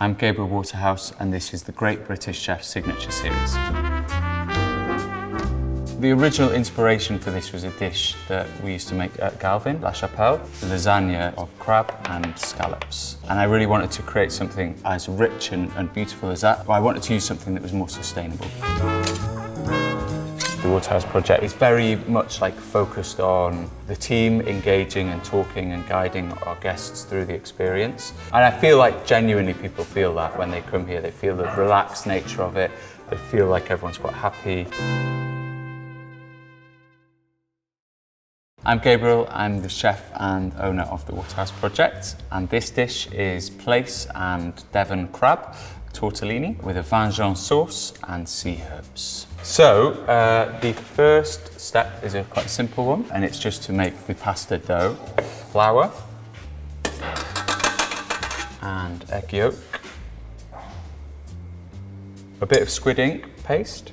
I'm Gabriel Waterhouse, and this is the Great British Chef Signature Series. The original inspiration for this was a dish that we used to make at Galvin, La Chapelle, the lasagna of crab and scallops. And I really wanted to create something as rich and beautiful as that, but I wanted to use something that was more sustainable. The Waterhouse project is very much like focused on the team engaging and talking and guiding our guests through the experience. And I feel like genuinely people feel that when they come here. They feel the relaxed nature of it. They feel like everyone's quite happy. I'm Gabriel, I'm the chef and owner of the Waterhouse project, and this dish is Plaice and Devon crab, tortellini, with a vin jaune sauce and sea herbs. So, the first step is a quite simple one, and it's just to make the pasta dough. Flour and egg yolk, a bit of squid ink paste.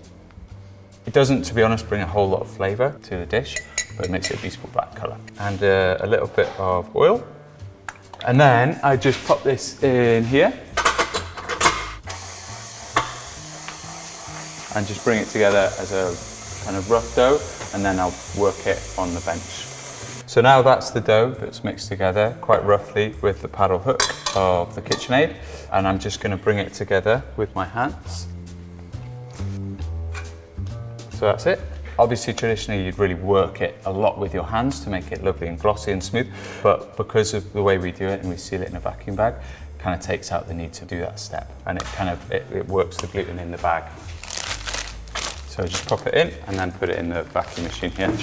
It doesn't, to be honest, bring a whole lot of flavour to the dish, but it makes it a beautiful black colour. And a little bit of oil. And then I just pop this in here and just bring it together as a kind of rough dough, and then I'll work it on the bench. So now that's the dough that's mixed together quite roughly with the paddle hook of the KitchenAid, and I'm just going to bring it together with my hands. So that's it. Obviously, traditionally, you'd really work it a lot with your hands to make it lovely and glossy and smooth, but because of the way we do it and we seal it in a vacuum bag, it kind of takes out the need to do that step, and it works the gluten in the bag. So just pop it in and then put it in the vacuum machine here.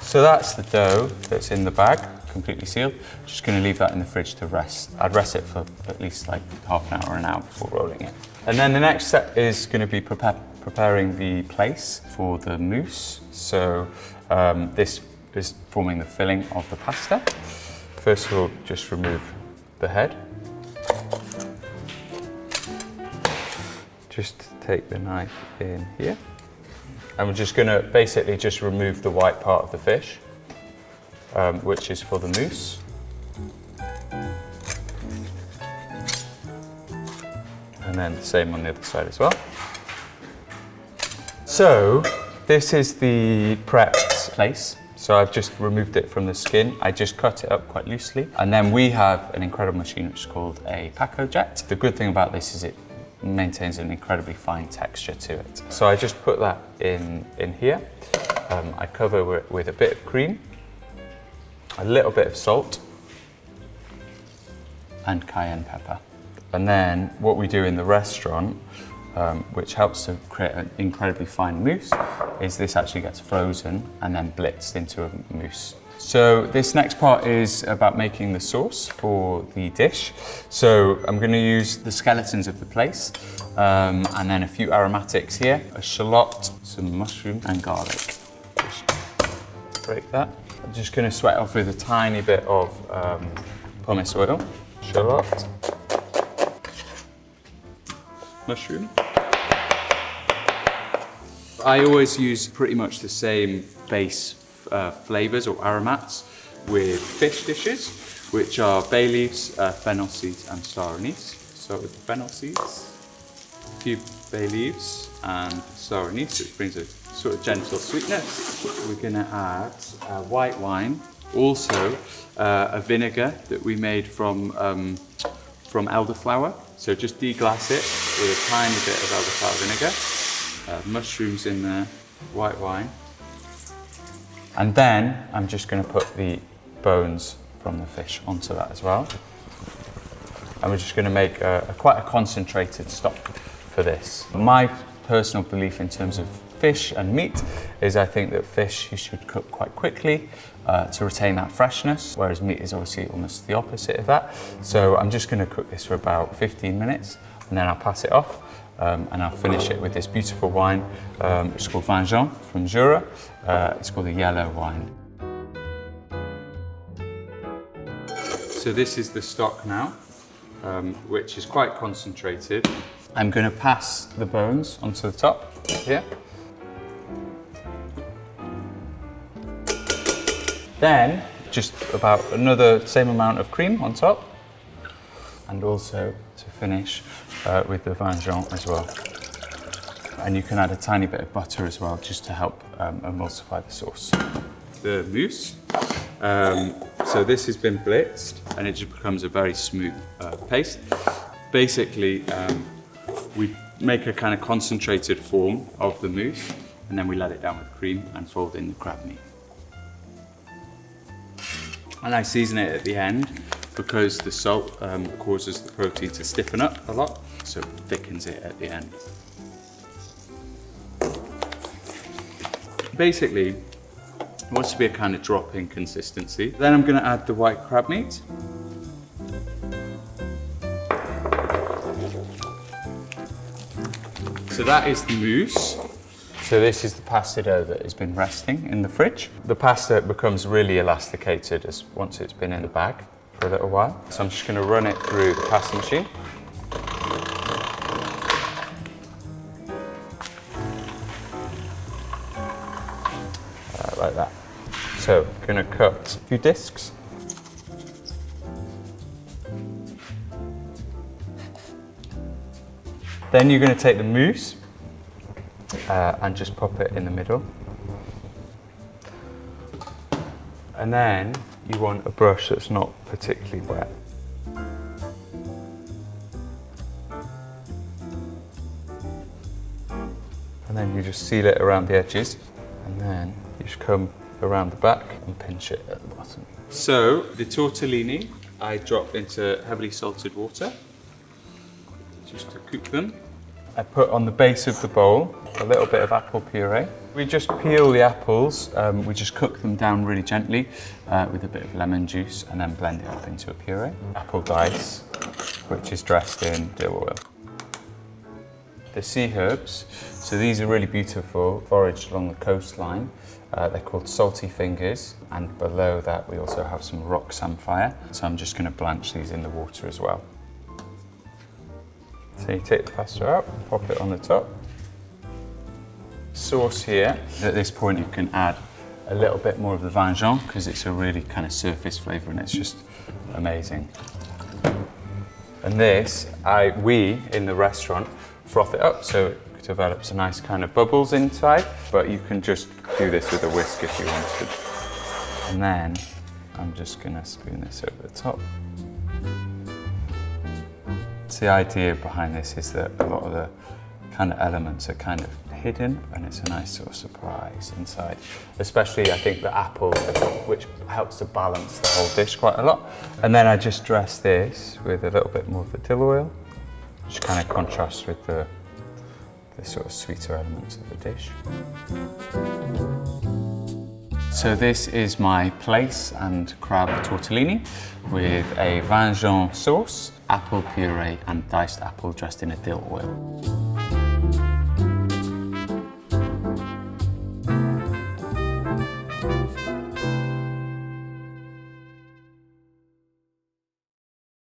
So that's the dough that's in the bag, completely sealed. Just going to leave that in the fridge to rest. I'd rest it for at least like half an hour or an hour before rolling it. And then the next step is going to be preparing the plaice for the mousse. So this is forming the filling of the pasta. First we'll just remove the head. Just take the knife in here. And we're just going to basically just remove the white part of the fish, which is for the mousse. And then the same on the other side as well. So this is the prepped plaice. So I've just removed it from the skin. I just cut it up quite loosely. And then we have an incredible machine which is called a Paco Jet. The good thing about this is it maintains an incredibly fine texture to it. So I just put that in here. I cover it with a bit of cream, a little bit of salt, and cayenne pepper. And then what we do in the restaurant, which helps to create an incredibly fine mousse, is this actually gets frozen and then blitzed into a mousse. So this next part is about making the sauce for the dish. So I'm going to use the skeletons of the plaice, and then a few aromatics here, a shallot, some mushroom and garlic. Just break that. I'm just going to sweat off with a tiny bit of pumice oil, shallot, mushroom. I always use pretty much the same base flavours or aromats with fish dishes, which are bay leaves, fennel seeds and star anise. So with the fennel seeds, a few bay leaves and star anise, which brings a sort of gentle sweetness. We're going to add white wine, also a vinegar that we made from elderflower. So just deglass it with a tiny bit of elderflower vinegar, mushrooms in there, white wine. And then I'm just going to put the bones from the fish onto that as well. And we're just going to make quite a concentrated stock for this. My personal belief in terms of fish and meat is I think that fish you should cook quite quickly to retain that freshness, whereas meat is obviously almost the opposite of that. So I'm just going to cook this for about 15 minutes and then I'll pass it off. And I'll finish it with this beautiful wine, which is called vin jaune from Jura. It's called a yellow wine. So this is the stock now, which is quite concentrated. I'm going to pass the bones onto the top here. Then just about another same amount of cream on top. and also to finish with the vin jaune as well. And you can add a tiny bit of butter as well, just to help emulsify the sauce. The mousse. So this has been blitzed, and it just becomes a very smooth paste. Basically, we make a kind of concentrated form of the mousse, and then we let it down with cream and fold in the crab meat. And I season it at the end because the salt causes the protein to stiffen up a lot, so it thickens it at the end. Basically, it wants to be a kind of drop-in consistency. Then I'm going to add the white crab meat. So that is the mousse. So this is the pasta dough that has been resting in the fridge. The pasta becomes really elasticated once it's been in the bag for a little while. So I'm just going to run it through the pasta machine. Like that. So I'm going to cut a few discs. Then you're going to take the mousse and just pop it in the middle. And then you want a brush that's not particularly wet. And then you just seal it around the edges, and then you just come around the back and pinch it at the bottom. So the tortellini I drop into heavily salted water just to cook them. I put on the base of the bowl a little bit of apple puree. We just peel the apples, we just cook them down really gently with a bit of lemon juice, and then blend it up into a puree. Apple dice, which is dressed in dill oil. The sea herbs, so these are really beautiful, foraged along the coastline. They're called salty fingers, and below that we also have some rock samphire. So I'm just going to blanch these in the water as well. So you take the pasta out, pop it on the top. Sauce here. At this point you can add a little bit more of the vin jaune because it's a really kind of surface flavour and it's just amazing. And this, we in the restaurant froth it up so it develops a nice kind of bubbles inside, but you can just do this with a whisk if you wanted. And then I'm just going to spoon this over the top. The idea behind this is that a lot of the kind of elements are kind of hidden, and it's a nice sort of surprise inside. Especially I think the apple, which helps to balance the whole dish quite a lot. And then I just dress this with a little bit more of the dill oil, which kind of contrasts with the sort of sweeter elements of the dish. So this is my Plaice and crab tortellini with a vin jaune sauce, apple puree and diced apple dressed in a dill oil.